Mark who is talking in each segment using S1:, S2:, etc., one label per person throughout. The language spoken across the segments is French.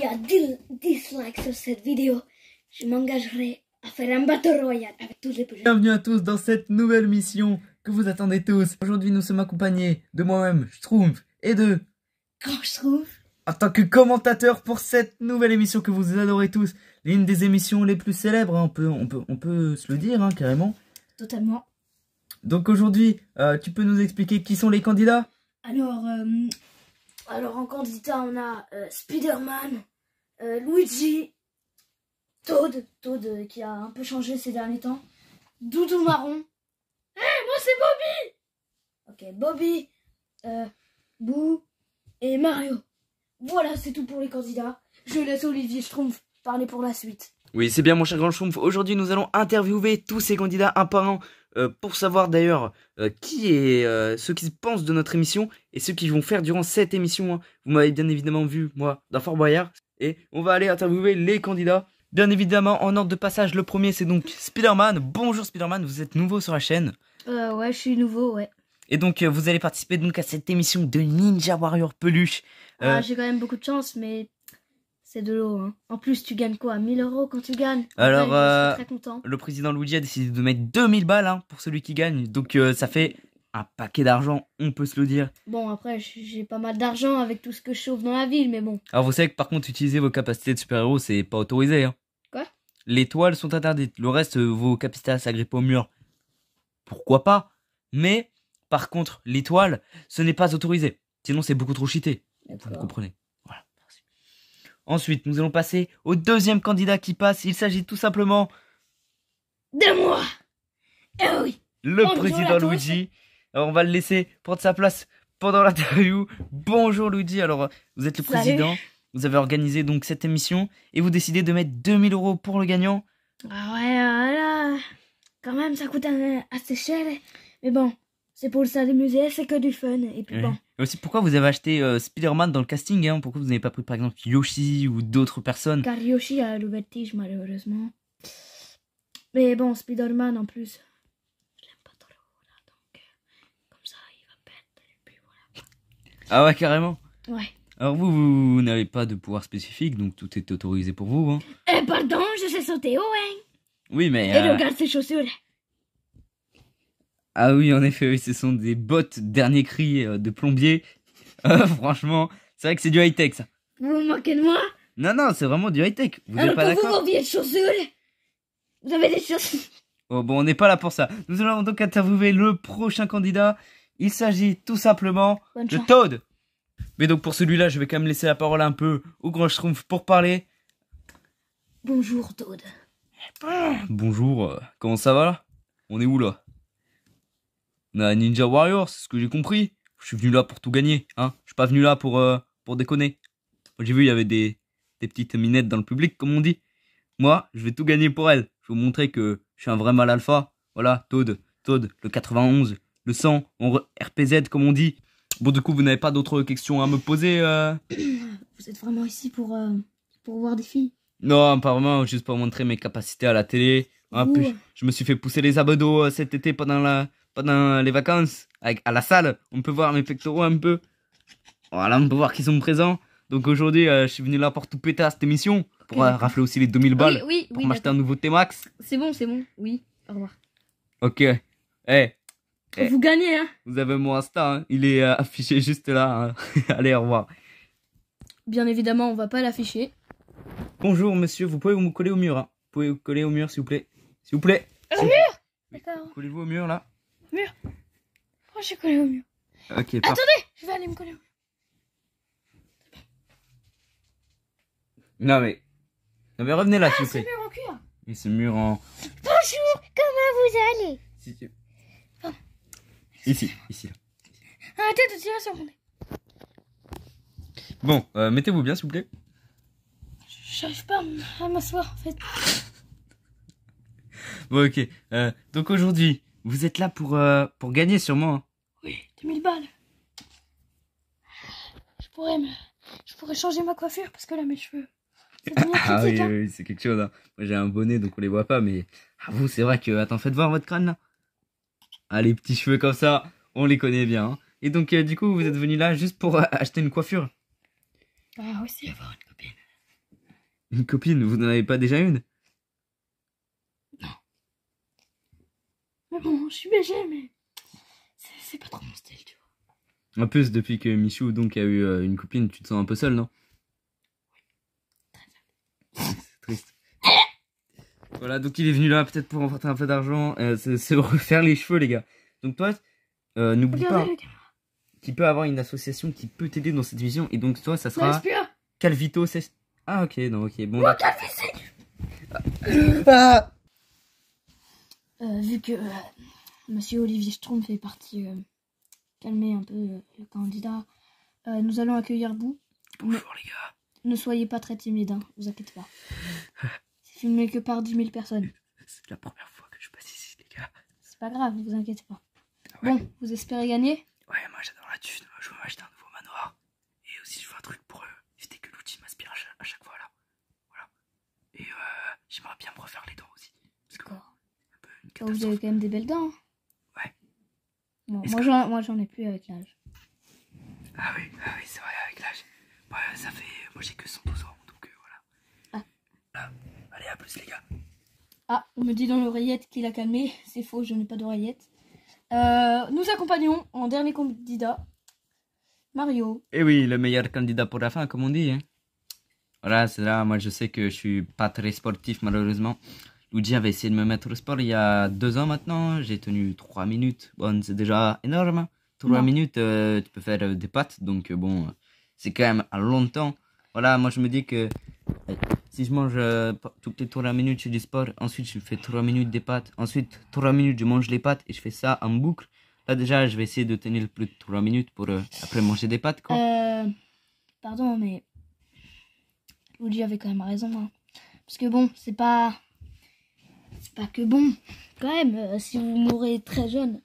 S1: y a 10 likes sur cette vidéo, je m'engagerai à faire un battle royal avec tous les projets.
S2: Bienvenue à tous dans cette nouvelle mission que vous attendez tous. Aujourd'hui, nous sommes accompagnés de moi-même, Schtroumpf, et de...
S1: Grand Schtroumpf.
S2: En tant que commentateur pour cette nouvelle émission que vous adorez tous. L'une des émissions les plus célèbres, hein, on peut se le dire, hein, carrément.
S1: Totalement.
S2: Donc aujourd'hui, tu peux nous expliquer qui sont les candidats?
S1: Alors en candidat, on a Spider-Man, Luigi, Toad qui a un peu changé ces derniers temps, Doudou Marron. Moi c'est Bobby. Ok, Bobby, Boo et Mario. Voilà, c'est tout pour les candidats. Je laisse Olivier Schtroumpf parler pour la suite.
S2: Oui, c'est bien mon cher Grand Schtroumpf. Aujourd'hui, nous allons interviewer tous ces candidats un par un pour savoir d'ailleurs qui est ceux qui pensent de notre émission et ceux qui vont faire durant cette émission. Hein. Vous m'avez bien évidemment vu, moi, dans Fort Boyard. Et on va aller interviewer les candidats. Bien évidemment, en ordre de passage, le premier, c'est donc Spider-Man. Bonjour Spider-Man, vous êtes nouveau sur la chaîne.
S1: Ouais, je suis nouveau, ouais.
S2: Et donc, vous allez participer donc à cette émission de Ninja Warrior Peluche.
S1: J'ai quand même beaucoup de chance, mais c'est de l'eau. Hein. En plus, tu gagnes quoi? 1000 € quand tu gagnes?
S2: Alors,
S1: je suis très content.
S2: Le président Luigi a décidé de mettre 2000 balles hein, pour celui qui gagne. Donc, ça fait un paquet d'argent, on peut se le dire.
S1: Bon, après, j'ai pas mal d'argent avec tout ce que je chauffe dans la ville, mais bon.
S2: Alors, vous savez que par contre, utiliser vos capacités de super-héros, c'est pas autorisé. Hein.
S1: Quoi?
S2: Les toiles sont interdites. Le reste, vos capacités à s'agripper au mur, pourquoi pas? Mais, par contre, les toiles, ce n'est pas autorisé. Sinon, c'est beaucoup trop cheaté. Vous me comprenez? Voilà, merci. Ensuite, nous allons passer au deuxième candidat qui passe. Il s'agit tout simplement
S1: de moi. Eh oui.
S2: Le président Luigi. Alors, on va le laisser prendre sa place pendant l'interview. Bonjour Luigi. Alors, vous êtes le président. Vous avez organisé donc cette émission et vous décidez de mettre 2000 € pour le gagnant.
S1: Ah ouais, là, quand même, ça coûte assez cher. Mais bon, c'est pour s'amuser, c'est que du fun. Et puis bon.
S2: Et aussi, pourquoi vous avez acheté Spider-Man dans le casting hein? Pourquoi vous n'avez pas pris par exemple Yoshi ou d'autres personnes?
S1: Car Yoshi a le vertige malheureusement. Mais bon, Spider-Man en plus, je l'aime pas trop là, donc comme ça il va perdre et puis voilà.
S2: Ah ouais, carrément.
S1: Ouais.
S2: Alors vous n'avez pas de pouvoir spécifique, donc tout est autorisé pour vous. Hein.
S1: Pardon, je sais sauter haut, hein.
S2: Oui, mais...
S1: Et regarde ces chaussures.
S2: Ah oui, en effet, oui, ce sont des bottes dernier cri de plombier. Franchement, c'est vrai que c'est du high-tech, ça.
S1: Vous vous moquez de moi?
S2: Non, non, c'est vraiment du high-tech. Vous
S1: alors
S2: n'êtes pas d'accord?
S1: vos vieilles chaussures, vous avez des chaussures.
S2: Oh, bon, on n'est pas là pour ça. Nous allons donc interviewer le prochain candidat. Il s'agit tout simplement de Toad. Mais donc pour celui-là, je vais quand même laisser la parole un peu au Grand Schtroumpf pour parler.
S1: Bonjour Toad.
S2: Bonjour, comment ça va là? On est où là? On a Ninja Warrior, c'est ce que j'ai compris. Je suis venu là pour tout gagner, hein. Je suis pas venu là pour déconner. J'ai vu, il y avait des petites minettes dans le public, comme on dit. Moi, je vais tout gagner pour elle. Je vais vous montrer que je suis un vrai mâle alpha. Voilà, Toad, le 91, le 100, RPZ, comme on dit. Bon, du coup, vous n'avez pas d'autres questions à me poser
S1: Vous êtes vraiment ici pour voir des filles? Non,
S2: pas vraiment, juste pour montrer mes capacités à la télé. En plus, je me suis fait pousser les abdos cet été pendant les vacances. À la salle, on peut voir mes pectoraux un peu. Voilà, on peut voir qu'ils sont présents. Donc aujourd'hui, je suis venu là pour tout péter à cette émission. Pour rafler aussi les 2000 balles.
S1: Oui,
S2: pour m'acheter un nouveau T-Max.
S1: C'est bon. Oui, au revoir.
S2: Ok.
S1: Vous gagnez, hein.
S2: Vous avez mon Insta, hein. Il est affiché juste là. Hein. Allez, au revoir.
S1: Bien évidemment, on va pas l'afficher.
S2: Bonjour, monsieur. Vous pouvez vous coller au mur. Hein. Vous pouvez vous coller au mur, s'il vous plaît. S'il vous plaît.
S1: Au mur. D'accord.
S2: Collez-vous au mur, là.
S1: Mur. Oh, je suis collé au mur.
S2: Ok,
S1: attendez, je vais aller me coller au mur.
S2: Non, mais revenez là, s'il vous plaît.
S1: Ce mur en cuir.
S2: Et ce mur en...
S1: Bonjour, comment vous allez?
S2: Ici, là.
S1: Arrêtez de tirer sur mon nez.
S2: Bon, mettez-vous bien, s'il vous plaît.
S1: J'arrive pas à m'asseoir, en fait.
S2: Bon, ok. Donc aujourd'hui, vous êtes là pour gagner, sûrement. Hein.
S1: Oui, 2000 balles. Je pourrais changer ma coiffure, parce que là, mes cheveux...
S2: Ah oui, oui, c'est quelque chose. Hein. Moi, j'ai un bonnet, donc on les voit pas, mais... Ah, vous, c'est vrai que... Attends, faites voir votre crâne, là. Ah, les petits cheveux comme ça, on les connaît bien. Hein. Et donc, du coup, vous êtes venu là juste pour acheter une coiffure?
S1: Ah, aussi avoir une copine.
S2: Une copine, vous n'en avez pas déjà une?
S1: Mais bon, je suis BG, mais c'est pas trop mon style, tu vois.
S2: En plus, depuis que Michou donc a eu une copine, tu te sens un peu seul, non? C'est triste. Voilà, donc il est venu là peut-être pour emporter un peu d'argent, se refaire les cheveux, les gars. Donc toi, n'oublie pas qu'il peut avoir une association qui peut t'aider dans cette vision. Et donc toi, ça sera Calvito. Ah ok, non, ok, bon. Là...
S1: Ah vu que Monsieur Olivier Strom fait partie calmer un peu le candidat, nous allons accueillir Bou.
S2: Bonjour les gars.
S1: Ne soyez pas très timide, hein, vous inquiétez pas. C'est filmé que par 10 000 personnes.
S2: C'est la première fois que je passe ici, les gars.
S1: C'est pas grave, vous inquiétez pas.
S2: Ah ouais.
S1: Bon, vous espérez gagner?
S2: Ouais, moi j'adore la thune. Je veux m'acheter un nouveau manoir. Et aussi, je veux un truc pour éviter que l'outil m'aspire à chaque fois là. Voilà. Et j'aimerais bien me refaire les dents aussi.
S1: D'accord.
S2: Vous
S1: avez quand même des belles dents. Hein.
S2: Ouais.
S1: Bon, moi j'en ai plus avec l'âge.
S2: Ah oui, c'est vrai, avec l'âge. Ouais, ça fait. Moi j'ai que 112 ans, donc voilà. Ah. Allez, à plus les gars.
S1: Ah, on me dit dans l'oreillette qu'il a calmé. C'est faux, je n'ai pas d'oreillette. Nous accompagnons en dernier candidat Mario.
S2: Et oui, le meilleur candidat pour la fin, comme on dit. Hein. Voilà, c'est là. Moi je sais que je suis pas très sportif, malheureusement. Luigi avait essayé de me mettre au sport il y a 2 ans maintenant. J'ai tenu 3 minutes. Bon, c'est déjà énorme. 3 minutes, tu peux faire des pattes. Donc bon, c'est quand même longtemps. Voilà, moi je me dis que si je mange toutes les 3 minutes, je fais du sport. Ensuite, je fais 3 minutes des pâtes. Ensuite, 3 minutes, je mange les pâtes et je fais ça en boucle. Là, déjà, je vais essayer de tenir plus de 3 minutes pour après manger des pâtes, quoi.
S1: Pardon, mais Luigi avait quand même raison. Hein. Parce que bon, c'est pas que bon. Quand même, si vous mourrez très jeune,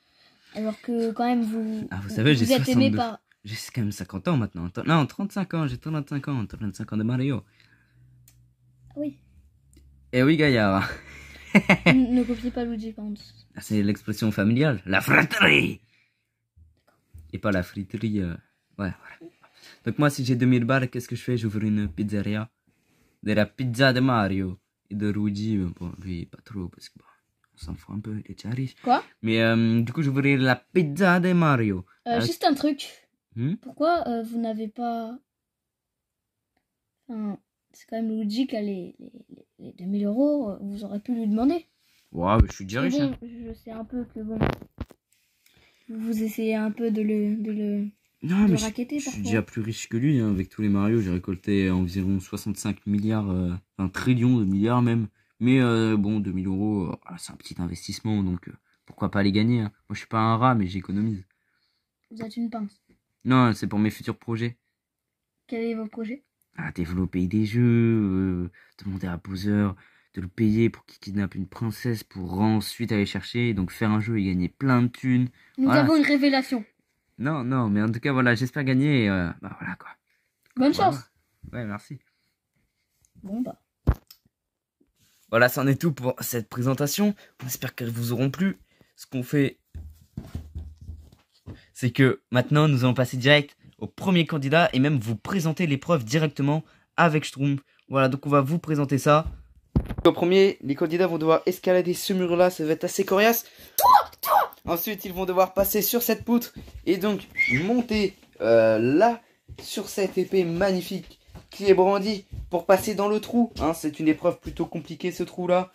S1: alors que quand même vous.
S2: Ah, vous savez, j'ai
S1: êtes aimé par.
S2: J'ai quand même 50 ans maintenant. Non, 35 ans, j'ai 35 ans. 35 ans de Mario.
S1: Oui.
S2: Eh oui, Gaillard.
S1: Ne copiez pas Luigi, par contre.
S2: C'est l'expression familiale. La fratrie. Et pas la friterie. Ouais, voilà. Donc moi, si j'ai 2000 balles, qu'est-ce que je fais? J'ouvre une pizzeria. De la pizza de Mario. Et de Luigi, bon, lui, pas trop, parce que bon, on s'en fout un peu, il est déjà riche.
S1: Quoi?
S2: Mais du coup, j'ouvrirai la pizza de Mario.
S1: Juste un truc. Pourquoi vous n'avez pas... Enfin, c'est quand même Luigi qui a les 2000 euros, vous aurez pu lui demander.
S2: Ouais, mais je suis déjà riche.
S1: Bon, je sais un peu que bon... Vous essayez un peu de le
S2: non, mais
S1: raqueter,
S2: je suis déjà plus riche que lui. Hein. Avec tous les Mario, j'ai récolté environ 65 milliards, un trillion de milliards même. Mais bon, 2000 euros, c'est un petit investissement, donc pourquoi pas les gagner. Hein. Moi, je suis pas un rat, mais j'économise.
S1: Vous êtes une pince.
S2: Non, c'est pour mes futurs projets.
S1: Quel est vos projets?
S2: Développer des jeux, demander à Bowser de le payer pour qu'il kidnappe une princesse pour ensuite aller chercher, donc faire un jeu et gagner plein de thunes.
S1: Nous avons une révélation.
S2: Non, mais en tout cas, voilà, j'espère gagner et bah voilà quoi.
S1: Bonne chance.
S2: Ouais, merci.
S1: Bon bah.
S2: Voilà, c'en est tout pour cette présentation. On espère qu'elles vous auront plu. Ce qu'on fait, c'est que maintenant, nous allons passer direct au premier candidat et même vous présenter l'épreuve directement avec Schtroumpf. Voilà, donc on va vous présenter ça. Au premier, les candidats vont devoir escalader ce mur-là, ça va être assez coriace. Ensuite, ils vont devoir passer sur cette poutre et donc monter là sur cette épée magnifique qui est brandie pour passer dans le trou. Hein, c'est une épreuve plutôt compliquée ce trou-là.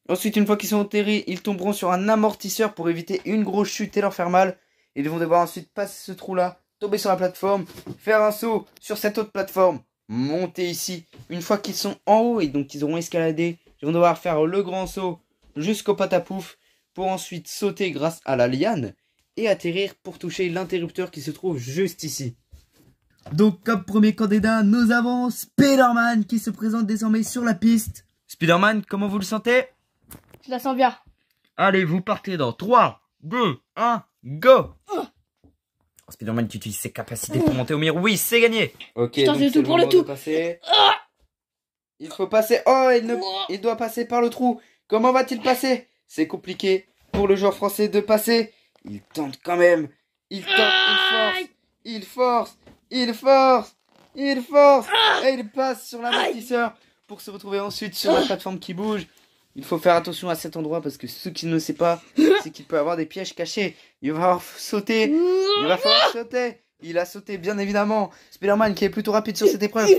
S2: Ensuite, une fois qu'ils sont enterrés, ils tomberont sur un amortisseur pour éviter une grosse chute et leur faire mal. Ils vont devoir ensuite passer ce trou-là, tomber sur la plateforme, faire un saut sur cette autre plateforme, monter ici. Une fois qu'ils sont en haut et donc ils auront escaladé, ils vont devoir faire le grand saut jusqu'au patapouf pour ensuite sauter grâce à la liane et atterrir pour toucher l'interrupteur qui se trouve juste ici. Donc comme premier candidat, nous avons Spider-Man qui se présente désormais sur la piste. Spider-Man, comment vous le sentez?
S1: Je la sens bien.
S2: Allez, vous partez dans 3, 2, 1, go! Spider-Man qui utilise ses capacités pour monter au mur. Oui, c'est gagné. Ok,
S1: putain,
S2: donc
S1: tout pour le tout.
S2: Il faut passer. Oh, il doit passer par le trou. Comment va-t-il passer? C'est compliqué pour le joueur français de passer. Il tente quand même. Il tente, il force. Et il passe sur l'amortisseur pour se retrouver ensuite sur la plateforme qui bouge. Il faut faire attention à cet endroit parce que ceux qui ne savent pas, c'est qu'il peut y avoir des pièges cachés. Il va falloir sauter. Il va falloir sauter. Il a sauté, bien évidemment. Spider-Man qui est plutôt rapide sur cette épreuve.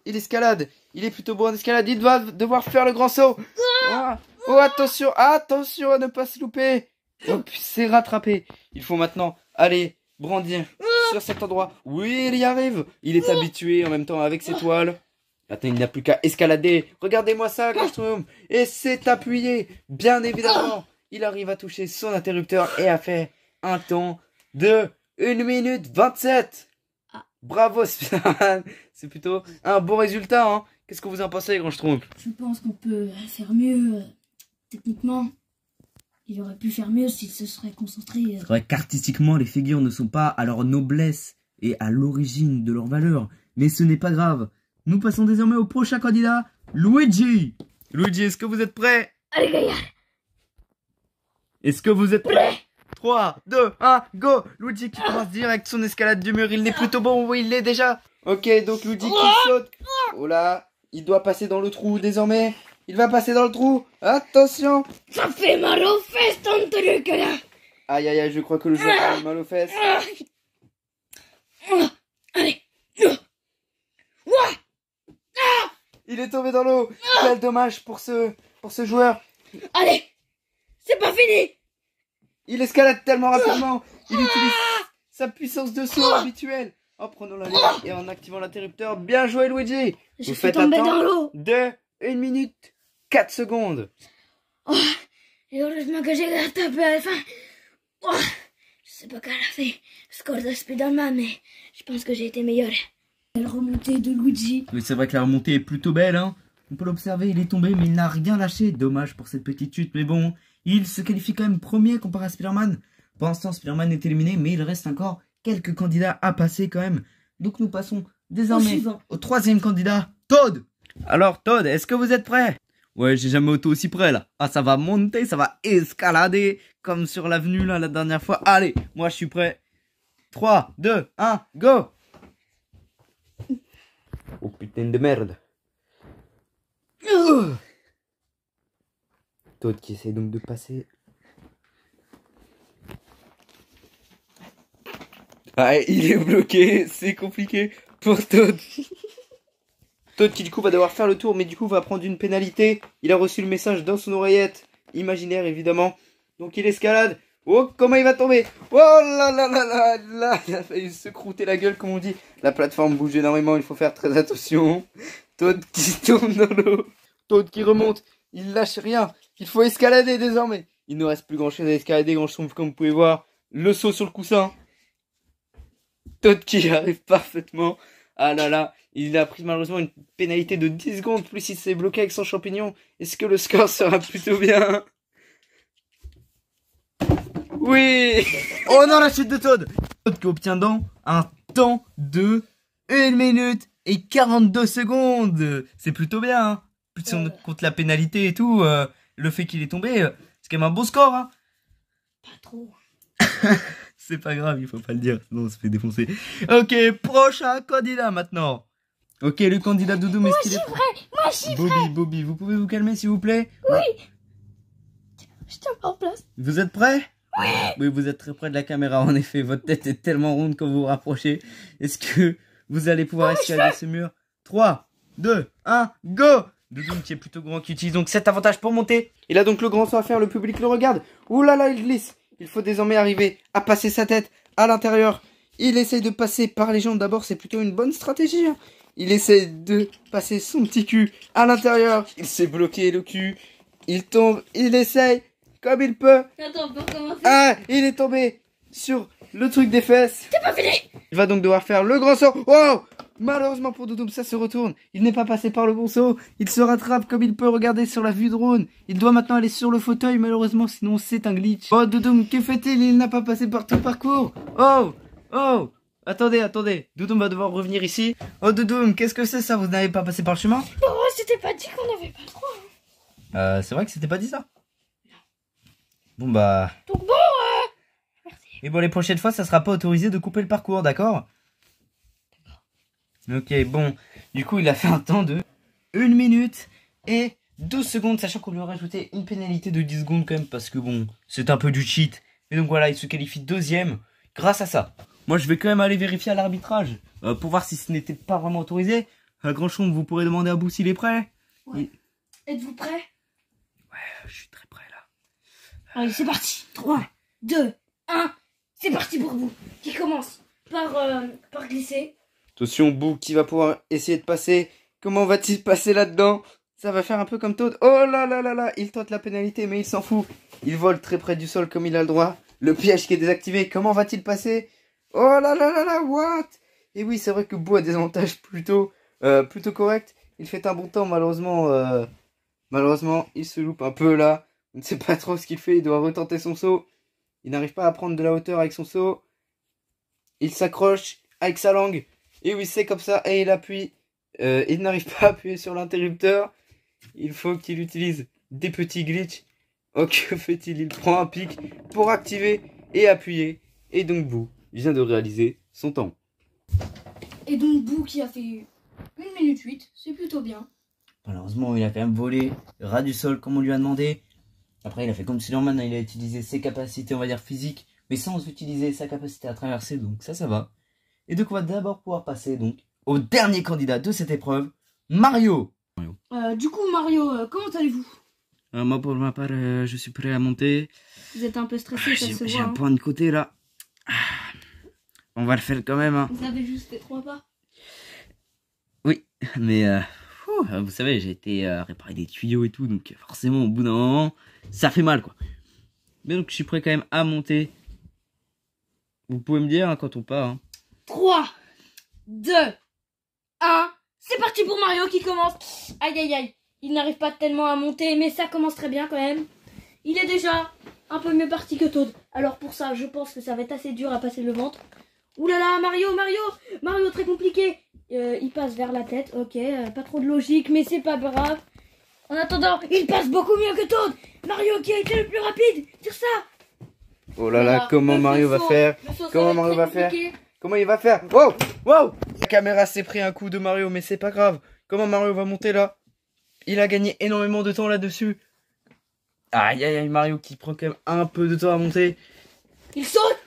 S2: Il escalade. Il est plutôt bon en escalade. Il va devoir faire le grand saut. Oh, attention. Attention à ne pas se louper. Hop, c'est rattrapé. Il faut maintenant aller brandir sur cet endroit. Oui, il y arrive. Il est habitué en même temps avec ses toiles. Maintenant, il n'a plus qu'à escalader. Regardez-moi ça, Gastron. Et c'est appuyé. Bien évidemment, il arrive à toucher son interrupteur et à faire un temps de 1 minute 27. Bravo, Spider-Man. C'est plutôt un bon résultat. Hein. Qu'est-ce que vous en pensez, Grand Schtroumpf?
S1: Je pense qu'on peut faire mieux. Techniquement, il aurait pu faire mieux s'il se serait concentré.
S2: C'est vrai qu'artistiquement, les figures ne sont pas à leur noblesse et à l'origine de leur valeur. Mais ce n'est pas grave. Nous passons désormais au prochain candidat, Luigi. Luigi, est-ce que vous êtes prêt?
S1: Allez, gaillard.
S2: Est-ce que vous êtes prêt? 3, 2, 1, go! Luigi qui commence direct son escalade du mur. Il est plutôt bon, oui, il l'est déjà. Ok, donc Luigi qui saute. Oh là, il doit passer dans le trou désormais. Il va passer dans le trou. Attention.
S1: Ça fait mal aux fesses, ton truc, là.
S2: Aïe, aïe, aïe, je crois que le joueur a mal aux fesses.
S1: Allez.
S2: Il est tombé dans l'eau. Quel dommage pour ce joueur.
S1: Allez, c'est pas fini.
S2: Il escalade tellement rapidement. Il utilise sa puissance de saut habituelle. En prenant la ligne et en activant l'interrupteur. Bien joué, Luigi. Vous faites un temps de 1 minute 4 secondes.
S1: Oh, et heureusement que j'ai rattrapé à la fin. Oh, je sais pas quel a fait le score de Spider-Man, mais je pense que j'ai été meilleur. La remontée de Luigi.
S2: Oui, c'est vrai que la remontée est plutôt belle, hein. On peut l'observer, il est tombé, mais il n'a rien lâché. Dommage pour cette petite chute, mais bon, il se qualifie quand même premier comparé à Spider-Man. Pour l'instant, Spider-Man est éliminé, mais il reste encore quelques candidats à passer quand même. Donc nous passons désormais au troisième candidat, Toad. Alors Toad, est-ce que vous êtes prêt? Ouais, j'ai jamais été aussi près là. Ah, ça va monter, ça va escalader, comme sur l'avenue là la dernière fois. Allez, moi je suis prêt. 3, 2, 1, go! Oh putain de merde. Toad qui essaie donc de passer. Ah, il est bloqué, c'est compliqué pour Toad. Toad qui du coup va devoir faire le tour, mais du coup va prendre une pénalité. Il a reçu le message dans son oreillette, imaginaire évidemment. Donc il escalade. Oh, comment il va tomber? Oh là là là là là, il a failli se croûter la gueule comme on dit. La plateforme bouge énormément, il faut faire très attention. Toad qui tombe dans l'eau. Toad qui remonte, il lâche rien. Il faut escalader désormais. Il ne reste plus grand chose à escalader, grand chose comme vous pouvez voir. Le saut sur le coussin. Toad qui arrive parfaitement. Ah là là, il a pris malheureusement une pénalité de 10 secondes, plus il s'est bloqué avec son champignon. Est-ce que le score sera plutôt bien? Oui. Oh non, la chute de Toad. Toad qui obtient donc un temps de 1 minute et 42 secondes. C'est plutôt bien, hein. Plus si on compte la pénalité et tout, le fait qu'il est tombé, c'est quand même un beau score, hein.
S1: Pas trop.
S2: C'est pas grave, il faut pas le dire, sinon on se fait défoncer. Ok, prochain candidat maintenant. Ok, le candidat Doudou, mais est-ce qu'il est prêt?
S1: Moi je suis prêt.
S2: Bobby, vous pouvez vous calmer s'il vous plaît?
S1: Oui. Je tiens pas en place.
S2: Vous êtes prêts?
S1: Oui.
S2: Oui, vous êtes très près de la caméra, en effet. Votre tête est tellement ronde quand vous vous rapprochez. Est-ce que vous allez pouvoir escalader ce mur? 3, 2, 1, go! Doudou qui est plutôt grand, qui utilise donc cet avantage pour monter. Il a donc le grand saut à faire, le public le regarde. Ouh là là, il glisse. Il faut désormais arriver à passer sa tête à l'intérieur. Il essaye de passer par les jambes d'abord, c'est plutôt une bonne stratégie. Hein. Il essaie de passer son petit cul à l'intérieur. Il s'est bloqué le cul. Il tombe, il essaye comme il peut.
S1: Attends, on peut recommencer.
S2: Ah, il est tombé sur le truc des fesses.
S1: C'est pas fini.
S2: Il va donc devoir faire le grand saut. Wow! Malheureusement pour Doudou, ça se retourne. Il n'est pas passé par le bon saut. Il se rattrape comme il peut regarder sur la vue drone. Il doit maintenant aller sur le fauteuil, malheureusement, sinon c'est un glitch. Oh, Doudou, que fait-il? Il n'a pas passé par tout le parcours. Oh! Oh! Attendez. Doudou va devoir revenir ici. Oh, Doudou, qu'est-ce que c'est ça? Vous n'avez pas passé par le chemin?
S1: Oh, c'était pas dit qu'on avait pas le droit.
S2: C'est vrai que c'était pas dit ça. Bon bah...
S1: Donc bon, merci.
S2: Et bon, les prochaines fois, ça sera pas autorisé de couper le parcours, d'accord? Ok, bon. Du coup, il a fait un temps de 1 minute et 12 secondes, sachant qu'on lui a rajouté une pénalité de 10 secondes quand même, parce que bon, c'est un peu du cheat. Et donc voilà, il se qualifie deuxième grâce à ça. Moi, je vais quand même aller vérifier à l'arbitrage pour voir si ce n'était pas vraiment autorisé. À la grande chambre, vous pourrez demander à Bou s'il est prêt.
S1: Ouais. Êtes-vous prêt?
S2: Ouais, je suis très prêt là.
S1: Allez, c'est parti. 3, 2, 1. C'est parti pour vous. Qui commence par glisser.
S2: Attention, Bou qui va pouvoir essayer de passer. Comment va-t-il passer là-dedans? Ça va faire un peu comme Toad. Oh là là là là, il tente la pénalité, mais il s'en fout. Il vole très près du sol comme il a le droit. Le piège qui est désactivé, comment va-t-il passer? Oh là là là là, what? Et oui, c'est vrai que Bou a des avantages plutôt corrects. Il fait un bon temps, malheureusement, il se loupe un peu là. On ne sait pas trop ce qu'il fait, il doit retenter son saut. Il n'arrive pas à prendre de la hauteur avec son saut. Il s'accroche avec sa langue. Et oui, c'est comme ça, et il appuie. Il n'arrive pas à appuyer sur l'interrupteur. Il faut qu'il utilise des petits glitches. Oh, que fait-il? Il prend un pic pour activer et appuyer. Et donc Bou vient de réaliser son temps.
S1: Et donc Bou qui a fait 1 minute 8, c'est plutôt bien.
S2: Malheureusement, il a quand même volé ras du sol comme on lui a demandé. Après, il a fait comme Spider-Man, il a utilisé ses capacités, on va dire, physiques, mais sans utiliser sa capacité à traverser, donc ça va. Et donc on va d'abord pouvoir passer donc au dernier candidat de cette épreuve, Mario.
S1: Du coup, Mario, comment allez-vous?
S2: Moi, pour ma part, je suis prêt à monter.
S1: Vous êtes un peu stressé, ça se voit.
S2: J'ai un point de côté là. On va le faire quand même. Hein.
S1: Vous avez juste fait 3 pas?
S2: Oui, mais vous savez, j'ai été réparer des tuyaux et tout, donc forcément, au bout d'un moment, ça fait mal quoi. Mais donc, je suis prêt quand même à monter. Vous pouvez me dire hein, quand on part. Hein.
S1: 3, 2, 1. C'est parti pour Mario qui commence. Aïe aïe aïe. Il n'arrive pas tellement à monter, mais ça commence très bien quand même. Il est déjà un peu mieux parti que Toad. Alors pour ça, je pense que ça va être assez dur à passer le ventre. Ouh là là, Mario, très compliqué. Il passe vers la tête, ok, pas trop de logique, mais c'est pas grave. En attendant, il passe beaucoup mieux que Toad. Mario qui a été le plus rapide sur ça.
S2: Oh là là, comment Mario va faire? Comment Mario va faire? Comment il va faire? Wow! Wow! La caméra s'est pris un coup de Mario, mais c'est pas grave. Comment Mario va monter là? Il a gagné énormément de temps là-dessus. Aïe aïe aïe, Mario qui prend quand même un peu de temps à monter.
S1: Il saute!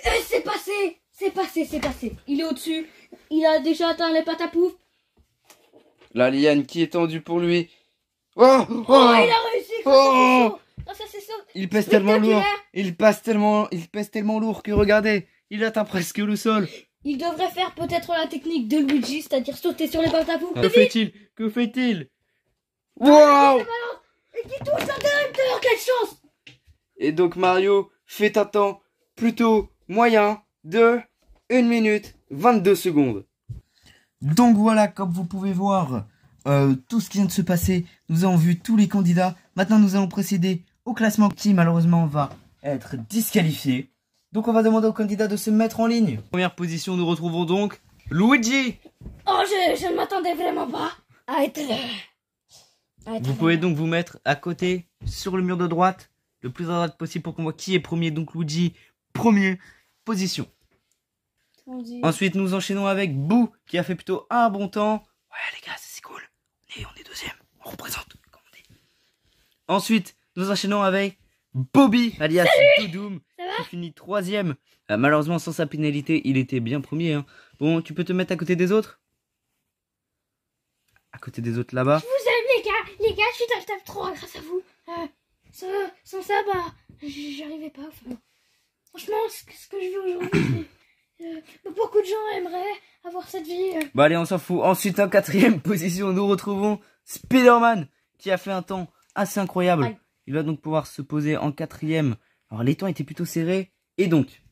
S1: Et c'est passé! C'est passé. Il est au-dessus. Il a déjà atteint les patapouf.
S2: La liane qui est tendue pour lui. Oh!
S1: Oh, il a réussi! Grâce à ses sauts.
S2: Il pèse tellement lourd. Il pèse tellement lourd que regardez, il atteint presque le sol.
S1: Il devrait faire peut-être la technique de Luigi, c'est-à-dire sauter sur les patapouf.
S2: Que fait-il? Wow!
S1: Et qui touche l'interrupteur, quelle chance!
S2: Et donc Mario fait un temps plutôt moyen de 1 minute 22 secondes. Donc voilà, comme vous pouvez voir, tout ce qui vient de se passer, nous avons vu tous les candidats. Maintenant nous allons procéder au classement qui malheureusement va être disqualifié. Donc on va demander aux candidats de se mettre en ligne. Première position, nous retrouvons donc Luigi.
S1: Oh, je ne m'attendais vraiment pas à être...
S2: Vous pouvez donc vous mettre à côté, sur le mur de droite, le plus à droite possible pour qu'on voit qui est premier. Donc Luigi, première position. Ensuite, nous enchaînons avec Bou, qui a fait plutôt un bon temps. Ouais les gars, c'est cool. On est deuxième, on représente, comme on dit. Ensuite, nous enchaînons avec Bobby, alias Doudoum, qui finit troisième. Malheureusement, sans sa pénalité, il était bien premier. Hein. Bon, tu peux te mettre à côté des autres? À côté des autres là-bas.
S1: Je vous aime les gars, je suis dans le top 3 grâce à vous. Sans ça, bah, j'y arrivais pas. Enfin, franchement, ce que je veux aujourd'hui, c'est... beaucoup de gens aimeraient avoir cette vie.
S2: Bah allez, on s'en fout. Ensuite, en quatrième position, nous retrouvons Spider-Man, qui a fait un temps assez incroyable. Aïe. Il va donc pouvoir se poser en quatrième. Alors, les temps étaient plutôt serrés. Et donc,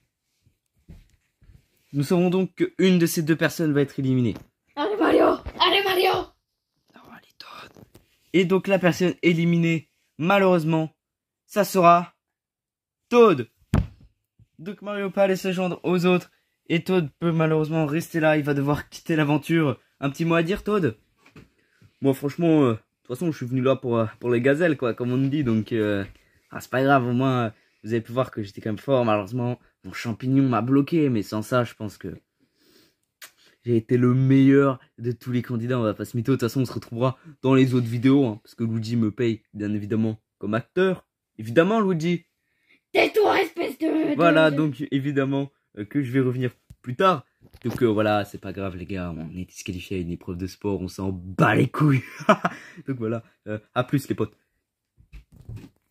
S2: nous saurons donc qu'une de ces deux personnes va être éliminée.
S1: Allez Mario!
S2: Et donc la personne éliminée, malheureusement, ça sera Toad. Donc Mario peut aller se joindre aux autres. Et Toad peut malheureusement rester là. Il va devoir quitter l'aventure. Un petit mot à dire, Toad? Moi franchement, de toute façon je suis venu là pour les gazelles quoi, comme on dit. Donc c'est pas grave, au moins vous avez pu voir que j'étais quand même fort. Malheureusement mon champignon m'a bloqué. Mais sans ça je pense que j'ai été le meilleur de tous les candidats. On va pas se mytho. De toute façon, on se retrouvera dans les autres vidéos. Hein, parce que Luigi me paye, bien évidemment, comme acteur. Évidemment, Luigi.
S1: Tais-toi, espèce de...
S2: Voilà, donc évidemment que je vais revenir plus tard. Donc voilà, c'est pas grave les gars, on est disqualifié à une épreuve de sport, on s'en bat les couilles. Donc voilà, à plus les potes.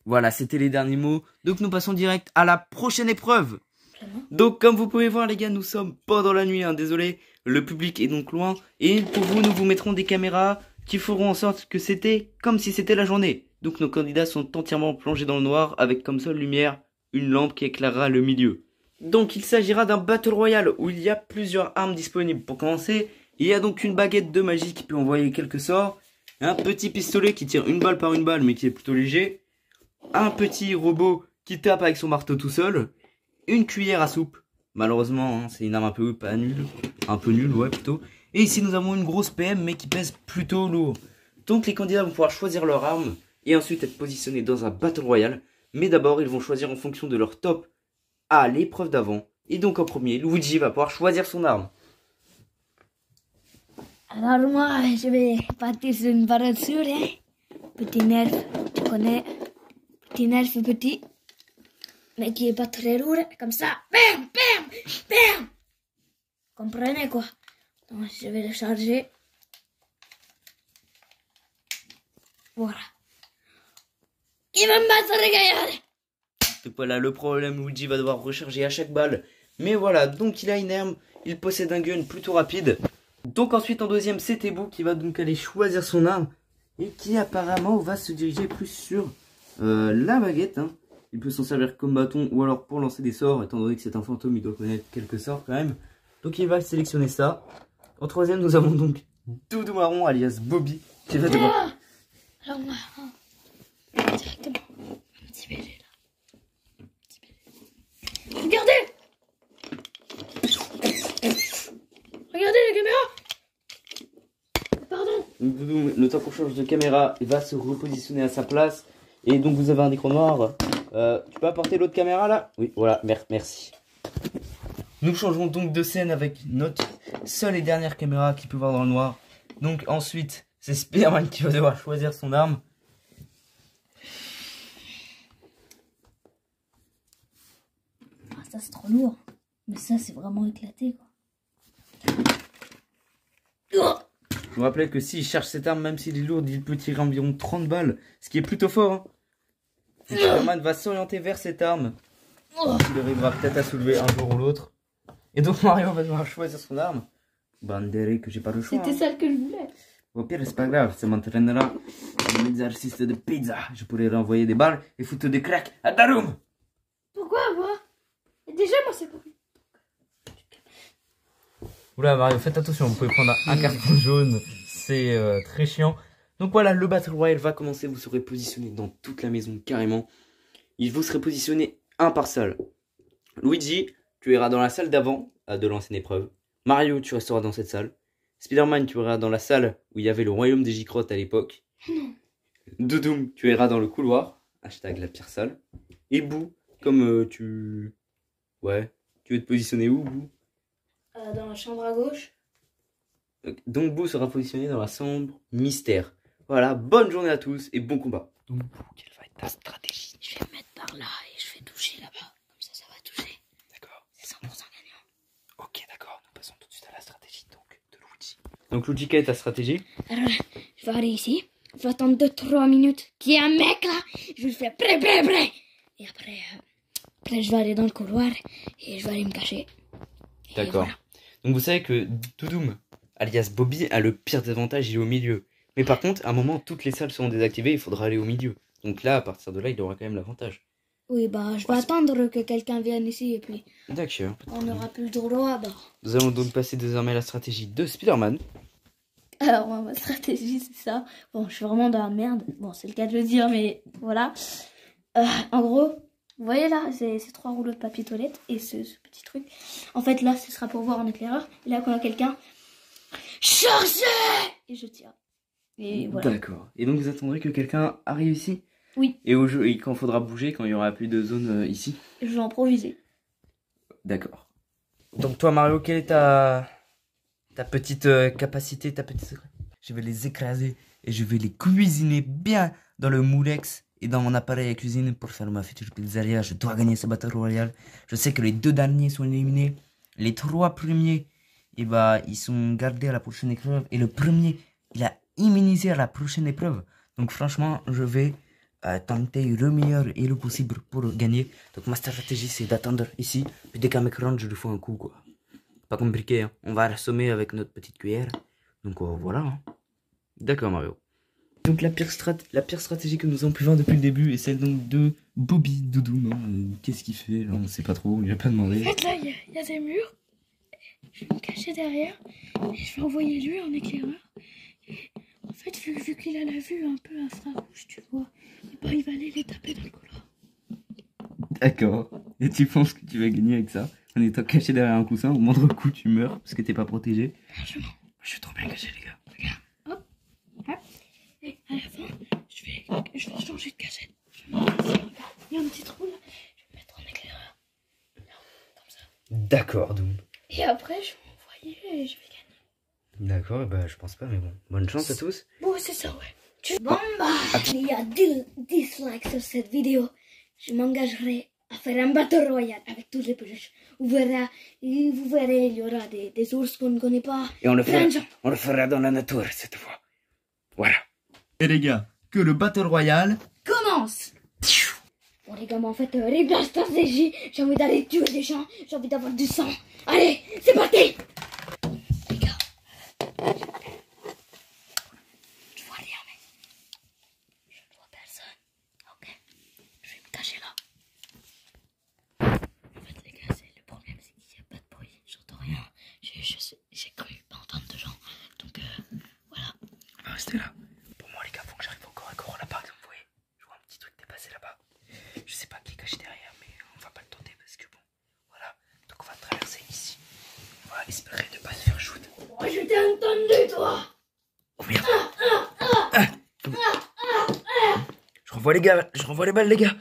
S2: Voilà, c'était les derniers mots. Donc nous passons direct à la prochaine épreuve. Donc comme vous pouvez voir les gars, nous sommes pendant la nuit, hein, désolé. Le public est donc loin. Et pour vous, nous vous mettrons des caméras qui feront en sorte que c'était comme si c'était la journée. Donc nos candidats sont entièrement plongés dans le noir avec comme seule lumière une lampe qui éclairera le milieu. Donc il s'agira d'un Battle Royale où il y a plusieurs armes disponibles. Pour commencer, il y a donc une baguette de magie qui peut envoyer quelques sorts. Un petit pistolet qui tire une balle par une balle mais qui est plutôt léger. Un petit robot qui tape avec son marteau tout seul. Une cuillère à soupe. Malheureusement, hein, c'est une arme un peu pas nulle. Un peu nulle, ouais, plutôt. Et ici, nous avons une grosse PM, mais qui pèse plutôt lourd. Donc, les candidats vont pouvoir choisir leur arme et ensuite être positionnés dans un Battle Royale. Mais d'abord, ils vont choisir en fonction de leur top à l'épreuve d'avant. Et donc, en premier, Luigi va pouvoir choisir son arme.
S1: Alors moi, je vais partir sur une barre sûre, hein. Petit nerf, tu connais. Petit nerf petit. Mais qui est pas très lourd, comme ça. Bam, bam, bam. Comprenez quoi? Donc, je vais le charger. Voilà. Il va me battre, regarde.
S2: Donc voilà, le problème, Luigi va devoir recharger à chaque balle. Mais voilà, donc il a une arme, il possède un gun plutôt rapide. Donc ensuite en deuxième, c'est Thébo qui va donc aller choisir son arme. Et qui apparemment va se diriger plus sur la baguette. Hein. Il peut s'en servir comme bâton ou alors pour lancer des sorts. Étant donné que c'est un fantôme, il doit connaître quelques sorts quand même. Donc il va sélectionner ça. En troisième, nous avons donc Doudou Marron alias Bobby qui va devoir...
S1: Alors moi, directement. Un petit bébé là. Regardez! Regardez la caméra! Pardon!
S2: Doudou, le temps qu'on change de caméra, il va se repositionner à sa place. Et donc vous avez un écran noir. Tu peux apporter l'autre caméra là? Oui, voilà, merci. Nous changerons donc de scène avec notre seule et dernière caméra qui peut voir dans le noir. Donc ensuite, c'est Spider-Man qui va devoir choisir son arme.
S1: Ah, ça c'est trop lourd. Mais ça c'est vraiment éclaté quoi.
S2: Je vous rappelle que s'il cherche cette arme, même s'il est lourd, il peut tirer environ 30 balles. Ce qui est plutôt fort. Hein. Spider-Man va s'orienter vers cette arme. Il arrivera peut-être à soulever un jour ou l'autre. Et donc Mario va devoir choisir son arme. Bandéré que j'ai pas le choix.
S1: C'était celle que je voulais.
S2: Au pire, c'est pas grave, ça m'entraînera un exercice de pizza. Je pourrais renvoyer des balles et foutre des cracks à Darum.
S1: Pourquoi moi? Déjà moi c'est pas.
S2: Oula Mario, faites attention, vous pouvez prendre un carton jaune, c'est très chiant. Donc voilà, le Battle Royale va commencer, vous serez positionné dans toute la maison carrément. Vous serez positionné un par salle. Luigi, tu iras dans la salle d'avant de l'ancienne épreuve. Mario, tu resteras dans cette salle. Spider-Man, tu iras dans la salle où il y avait le royaume des Gicrottes à l'époque. Doudoum, tu iras dans le couloir. Hashtag la pire salle. Et Boo, comme tu... Ouais, tu veux te positionner où, Boo?
S1: Dans la chambre à gauche.
S2: Donc Boo sera positionné dans la chambre mystère. Voilà, bonne journée à tous et bon combat. Donc Boo, quelle va être ta stratégie?
S1: Je vais me mettre par là et je vais toucher là-bas. Comme ça va toucher.
S2: D'accord.
S1: C'est 100% gagnant.
S2: Ok, d'accord, nous passons tout de suite à la stratégie donc, de Luigi. Donc Luigi, quelle est ta stratégie?
S1: Alors, je vais aller ici. Je vais attendre 2-3 minutes qu'il y ait un mec là. Je vais faire prêt. Et après, je vais aller dans le couloir et je vais aller me cacher.
S2: D'accord. Voilà. Donc vous savez que Doudoum, alias Bobby, a le pire désavantage, il est au milieu. Mais par contre, à un moment, toutes les salles seront désactivées, il faudra aller au milieu. Donc là, à partir de là, il aura quand même l'avantage.
S1: Oui, bah, je vais attendre que quelqu'un vienne ici et puis...
S2: D'accord.
S1: On n'aura plus le droit, bah.
S2: Nous allons donc passer désormais à la stratégie de Spider-Man.
S1: Alors, moi, ma stratégie, c'est ça. Bon, je suis vraiment dans la merde. Bon, c'est le cas de le dire, mais voilà. En gros, vous voyez là, ces 3 rouleaux de papier toilette et ce petit truc. En fait, là, ce sera pour voir en éclaireur. Et là, quand il y a quelqu'un... Chargez! Et je tire. Et voilà.
S2: D'accord. Et donc, vous attendrez que quelqu'un arrive ici?
S1: Oui.
S2: Et quand il faudra bouger, quand il n'y aura plus de zone ici?
S1: Je vais improviser.
S2: D'accord. Donc toi, Mario, quelle est ta ta petite capacité, ta petite secret. Je vais les écraser et je vais les cuisiner bien dans le moulex et dans mon appareil à cuisine pour faire ma future pizzeria. Je dois gagner ce Battle Royale. Je sais que les 2 derniers sont éliminés. Les 3 premiers, et bah, ils sont gardés à la prochaine épreuve. Et le premier, il a immunisé à la prochaine épreuve. Donc franchement, je vais tenter le meilleur et le possible pour gagner. Donc ma stratégie, c'est d'attendre ici. Puis dès qu'un mec rentre, je lui fais un coup, quoi. Pas compliqué, hein. On va l'assommer avec notre petite cuillère. Donc voilà. Hein. D'accord, Mario. Donc la pire stratégie que nous avons pu voir depuis le début est celle donc de Bobby Doudou. Qu'est-ce qu'il fait là? On sait pas trop, il a pas demandé.
S1: En fait, là, il y a des murs. Je vais me cacher derrière et je vais envoyer lui en éclaireur. Et en fait, vu qu'il a la vue un peu infrarouge, tu vois, et ben, il va aller les taper dans le couloir.
S2: D'accord. Et tu penses que tu vas gagner avec ça? En étant caché derrière un coussin, au moindre coup tu meurs parce que t'es pas protégé.
S1: Largement.
S2: Je suis trop bien caché, les gars.
S1: Regarde, hop, hop. Et à la fin, je vais changer de cachette. Je vais mettre ici, regarde. Il y a un petit trou là. Je vais mettre en éclaireur. Là, comme ça.
S2: D'accord, donc.
S1: Et après, je vais envoyer et je vais gagner.
S2: D'accord, bah je pense pas, mais bon. Bonne chance à tous.
S1: Bon, c'est ça, ouais. Bon, bah, il y a 10 likes sur cette vidéo. Je m'engagerai à faire un battle royal avec tous les peluches. Vous verrez, il y aura des ours qu'on ne connaît pas.
S2: Et on le
S1: Plein
S2: fera dans la nature cette fois. Voilà. Et les gars, que le Battle Royale
S1: commence. Bon les gars, mais en fait, règle la stratégie. J'ai envie d'aller tuer des gens. J'ai envie d'avoir du sang. Allez, c'est parti. Les gars, je vois rien, mais je ne vois personne. Ok, je vais me cacher là. En fait, les gars, le problème, c'est qu'il n'y a pas de bruit. J'entends rien. J'ai cru pas entendre de gens. Donc, voilà.
S2: On va rester là. Pour moi, les gars, faut que j'arrive encore à corps là, par exemple. Vous voyez, je vois un petit truc dépasser là-bas. Je sais pas qui est caché derrière, mais on va pas le tenter parce que bon, voilà. Donc on va traverser ici. On va espérer ne pas se faire shoot.
S1: Oh, je t'ai entendu, toi.
S2: Oh merde. Je renvoie les gars, je renvoie les balles, les gars.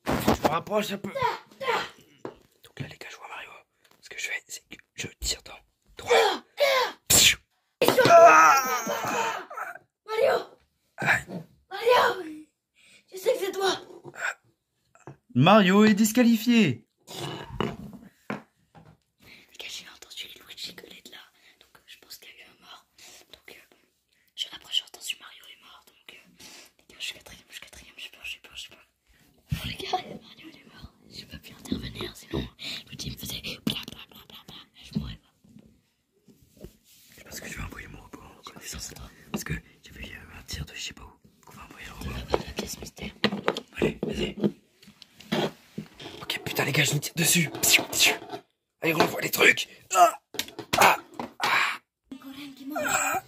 S2: Je me rapproche un peu. Donc là, les gars, je vois Mario. Ce que je fais, c'est que je tire dans 3.
S1: Mario! Mario! Je sais que c'est toi!
S2: Mario est disqualifié.
S1: Les gars, j'ai entendu Luigi gueuler de là. Donc je pense qu'il y a eu un mort. Donc après j'ai entendu Mario est mort. Donc les gars, je suis quatrième, j'ai peur. Bon les gars, Mario il est mort. J'ai pas pu intervenir, sinon Luigi me faisait blablabla. Je mourrais pas.
S2: Je pense que je vais envoyer mon robot en reconnaissance. Parce que j'avais eu un tir de je sais pas où. On va envoyer le robot.
S1: Tu vas pas la pièce mystère.
S2: Allez, vas-y. Ok, putain les gars, je vous tire dessus. Allez, on envoie les trucs.
S1: Encore un qui mort.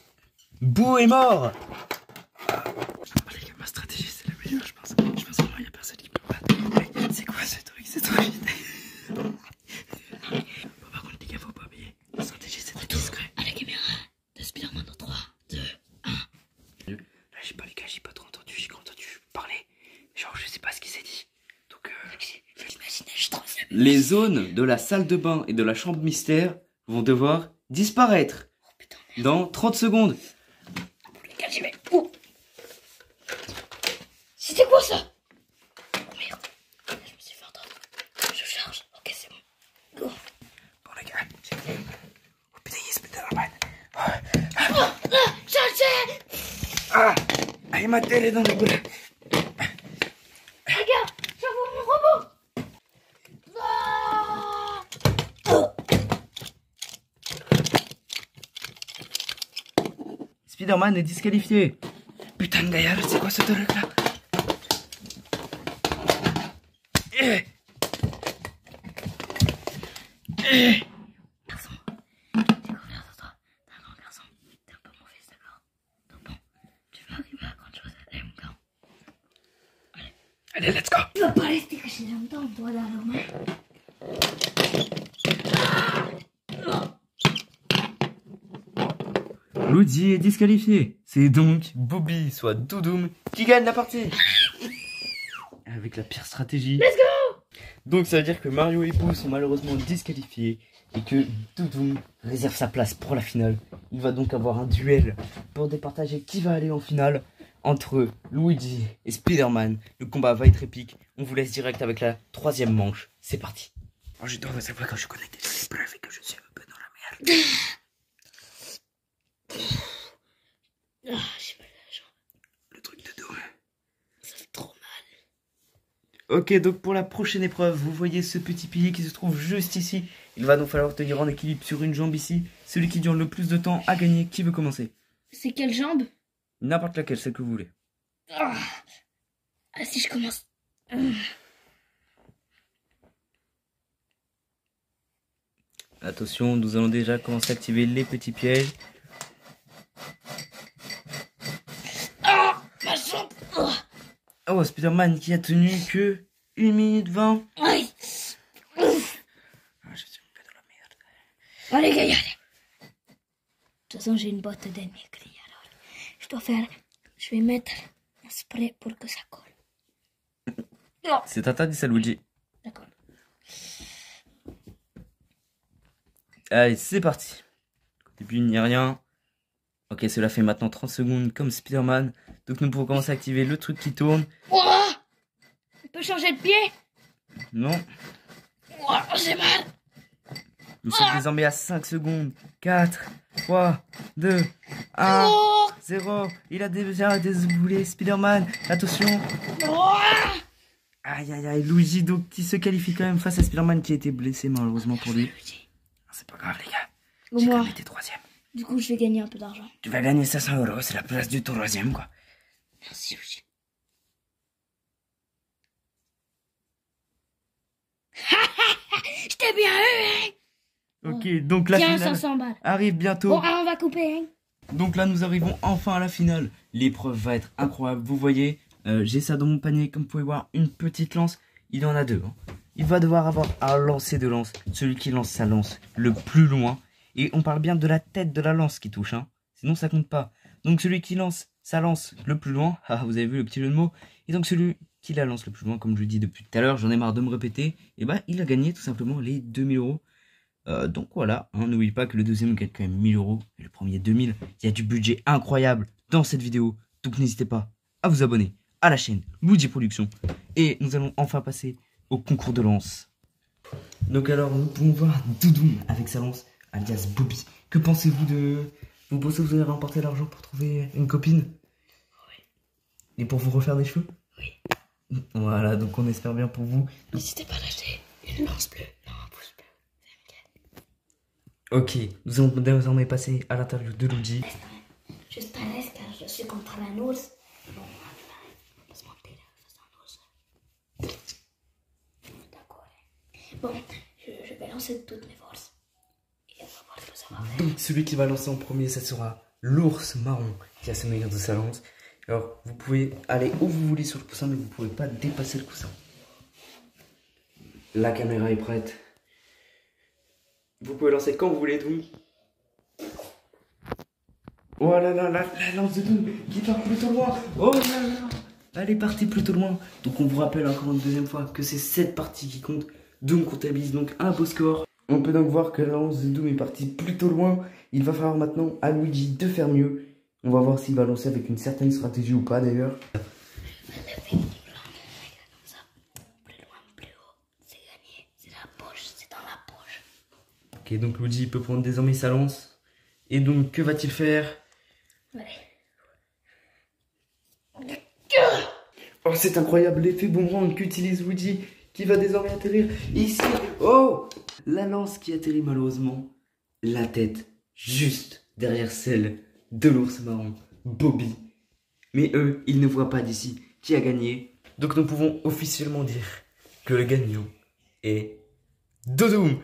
S2: Bou est mort. Les gars, ma stratégie c'est la meilleure, je pense. Je pense vraiment il y a personne qui peut pas. C'est quoi ce truc? C'est trop vite. Bon, par contre, les gars, faut pas oublier. La stratégie c'est d'être discret.
S1: À la caméra de Spider-Man dans 3, 2, 1.
S2: Là, j'ai pas les gars, j'ai pas trop entendu. J'ai entendu parler. Genre, je sais pas ce qu'il s'est dit. Donc,
S1: J'imaginais, je trouve ça.
S2: les zones de la salle de bain et de la chambre mystère vont devoir disparaître
S1: Oh putain,
S2: dans 30 secondes.
S1: les gars, j'y vais. Oh. C'était quoi ça? Oh merde. Je me suis fait entendre. Je charge. Ok, c'est bon. Go.
S2: Bon, les gars, j'ai dit. Oh putain, il est Spider-Man.
S1: Chargez.
S2: Ah, il m'a télé dans le boule.
S1: Regarde, j'envoie mon robot. Ah.
S2: Spider-Man est disqualifié. Putain de gaillard, c'est quoi ce truc là?
S1: Garçon, j'ai confiance en toi. T'es un grand garçon. T'es un peu mon fils, d'accord? Donc bon, tu vas arriver à grande chose. Allez, mon gars.
S2: Allez, let's go.
S1: Tu vas pas rester caché longtemps, toi, là, Romain.
S2: Luigi est disqualifié. C'est donc Bobby, soit Doudoum, qui gagne la partie. Avec la pire stratégie.
S1: Let's go.
S2: Donc ça veut dire que Mario et Boo sont malheureusement disqualifiés et que Doudoum réserve sa place pour la finale. Il va donc avoir un duel pour départager qui va aller en finale entre Luigi et Spider-Man. Le combat va être épique. On vous laisse direct avec la 3e manche. C'est parti. Oh, je dors à chaque fois quand je connais des épreuves et que je suis un peu dans la merde.
S1: Ah, j'ai mal à la jambe.
S2: Le truc de dos.
S1: Ça fait trop mal.
S2: Ok, donc pour la prochaine épreuve, vous voyez ce petit pilier qui se trouve juste ici. Il va donc falloir tenir en équilibre sur une jambe ici. Celui qui dure le plus de temps a gagné. Qui veut commencer?
S1: C'est quelle jambe?
S2: N'importe laquelle, celle que vous voulez.
S1: Ah, si je commence.
S2: Attention, nous allons déjà commencer à activer les petits pièges.
S1: Ah, ma jambe.
S2: Oh, Spider-Man qui a tenu que 1 minute 20.
S1: Aïe.
S2: Ah, je suis un peu dans la merde.
S1: Allez, gagne, allez. De toute façon, j'ai une botte d'ennemi. Alors, je vais mettre un spray pour que ça colle. Oh.
S2: C'est interdit ça, Luigi.
S1: D'accord.
S2: Allez, c'est parti. Au début, il n'y a rien. Ok, cela fait maintenant 30 secondes comme Spider-Man. Donc nous pouvons commencer à activer le truc qui tourne.
S1: Oh, on peut changer de pied?
S2: Non.
S1: Oh, j'ai mal.
S2: Nous sommes désormais à 5 secondes. 4, 3, 2, 1,
S1: Oh.
S2: 0. Il a déjà déboulé Spider-Man. Attention.
S1: Oh.
S2: Aïe aïe aïe. Luigi donc qui se qualifie quand même face à Spider-Man qui a été blessé malheureusement pour lui. C'est pas grave les gars.
S1: Au
S2: J'ai quand
S1: moins.
S2: même été 3e.
S1: Du coup, je vais gagner un peu d'argent.
S2: Tu vas gagner 500 €, c'est la place du 3e quoi.
S1: Merci, Luigi. Je t'ai bien eu, hein.
S2: Ok, donc la
S1: Tiens,
S2: finale
S1: 500 balles.
S2: arrive bientôt.
S1: Bon, on va couper, hein.
S2: Donc là nous arrivons enfin à la finale. L'épreuve va être incroyable. Vous voyez, j'ai ça dans mon panier. Comme vous pouvez voir, une petite lance. Il en a 2. Hein. Il va devoir avoir un lancer de lance. Celui qui lance sa lance le plus loin. Et on parle bien de la tête de la lance qui touche. Hein. Sinon ça compte pas. Donc celui qui lance sa lance le plus loin. Ah, vous avez vu le petit jeu de mots. Et donc celui qui la lance le plus loin, comme je le dis depuis tout à l'heure, j'en ai marre de me répéter. Et bah il a gagné tout simplement les 2000 €. Donc voilà, hein, n'oubliez pas que le deuxième gagne quand même 1000 € et le premier 2000. Il y a du budget incroyable dans cette vidéo. Donc n'hésitez pas à vous abonner à la chaîne Luigi Productions. Et nous allons enfin passer au concours de lance. Donc alors nous pouvons voir Doudoum avec sa lance alias Bobby. Que pensez-vous de... Vous pensez que vous allez remporter l'argent pour trouver une copine?
S1: Oui.
S2: Et pour vous refaire des cheveux?
S1: Oui.
S2: Voilà, donc on espère bien pour vous.
S1: N'hésitez pas à lâcher une lance bleue. Non, un pouce bleu.
S2: Ok, nous allons désormais passer à l'interview de Luigi.
S1: Juste à l'aise car je suis contre un ours. Bon, on va se mentir face à un ours. D'accord. Bon, je vais lancer toutes mes forces. Et on va voir ce que ça va faire.
S2: Donc celui qui va lancer en premier, ça sera l'ours marron qui a se meilleur de sa lance. Alors vous pouvez aller où vous voulez sur le coussin, mais vous ne pouvez pas dépasser le coussin. La caméra est prête. Vous pouvez lancer quand vous voulez, Doom. Oh là là, la lance de Doom qui part plutôt loin. Oh là là, elle est partie plutôt loin. Donc on vous rappelle encore une deuxième fois que c'est cette partie qui compte. Doom comptabilise donc un beau score. On peut donc voir que la lance de Doom est partie plutôt loin. Il va falloir maintenant à Luigi de faire mieux. On va voir s'il va lancer avec une certaine stratégie ou pas d'ailleurs. Ok, donc Luigi peut prendre désormais sa lance. Et donc, que va-t-il faire? Oh, c'est incroyable l'effet boomerang qu'utilise Luigi, qui va désormais atterrir ici. Oh, la lance qui atterrit malheureusement, la tête juste derrière celle de l'ours marron, Bobby. Mais eux, ils ne voient pas d'ici qui a gagné. Donc nous pouvons officiellement dire que le gagnant est Doudoum.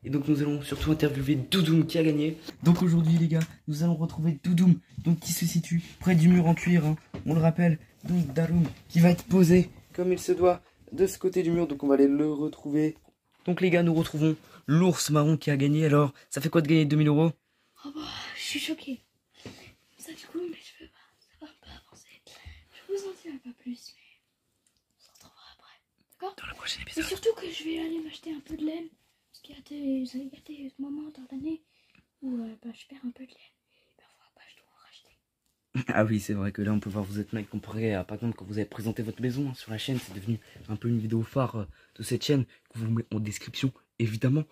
S2: Et donc nous allons surtout interviewer Doudoum qui a gagné. Donc aujourd'hui les gars, nous allons retrouver Doudoum, donc qui se situe près du mur en cuir, hein, on le rappelle. Donc Darum qui va être posé comme il se doit de ce côté du mur, donc on va aller le retrouver. Donc les gars, nous retrouvons l'ours marron qui a gagné. Alors, ça fait quoi de gagner 2000 euros?
S1: Oh bah, je suis choquée. Ça du coup, mais je peux pas. Ça va un peu avancer. Je vous en dirai pas plus, mais on se retrouvera après. D'accord?
S2: Dans le prochain
S1: Et
S2: épisode.
S1: surtout que je vais aller m'acheter un peu de laine. Parce qu'il y a des moments dans l'année où je perds un peu de laine. Et parfois, je dois en racheter.
S2: Ah oui, c'est vrai que là, on peut voir votre mec comparé à, par exemple, quand vous avez présenté votre maison hein, sur la chaîne. C'est devenu un peu une vidéo phare de cette chaîne que vous mettez en description, évidemment.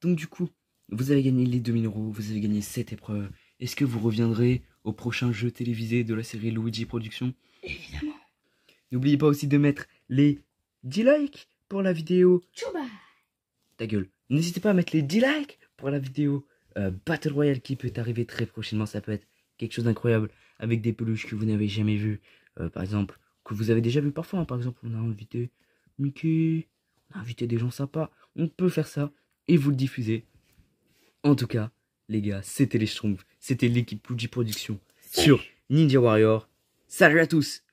S2: Donc du coup, vous avez gagné les 2000 euros, vous avez gagné cette épreuve. Est-ce que vous reviendrez au prochain jeu télévisé de la série Luigi Productions?
S1: Évidemment.
S2: N'oubliez pas aussi de mettre les 10 likes pour la vidéo.
S1: Tchouba!
S2: Ta gueule. N'hésitez pas à mettre les 10 likes pour la vidéo Battle Royale qui peut arriver très prochainement. Ça peut être quelque chose d'incroyable avec des peluches que vous n'avez jamais vues. Par exemple, que vous avez déjà vu parfois. Hein. Par exemple, on a invité Mickey, on a invité des gens sympas. On peut faire ça et vous le diffuser. En tout cas, les gars, c'était les Schtroumpfs. C'était l'équipe Luigi Productions sur Ninja Warrior. Salut à tous!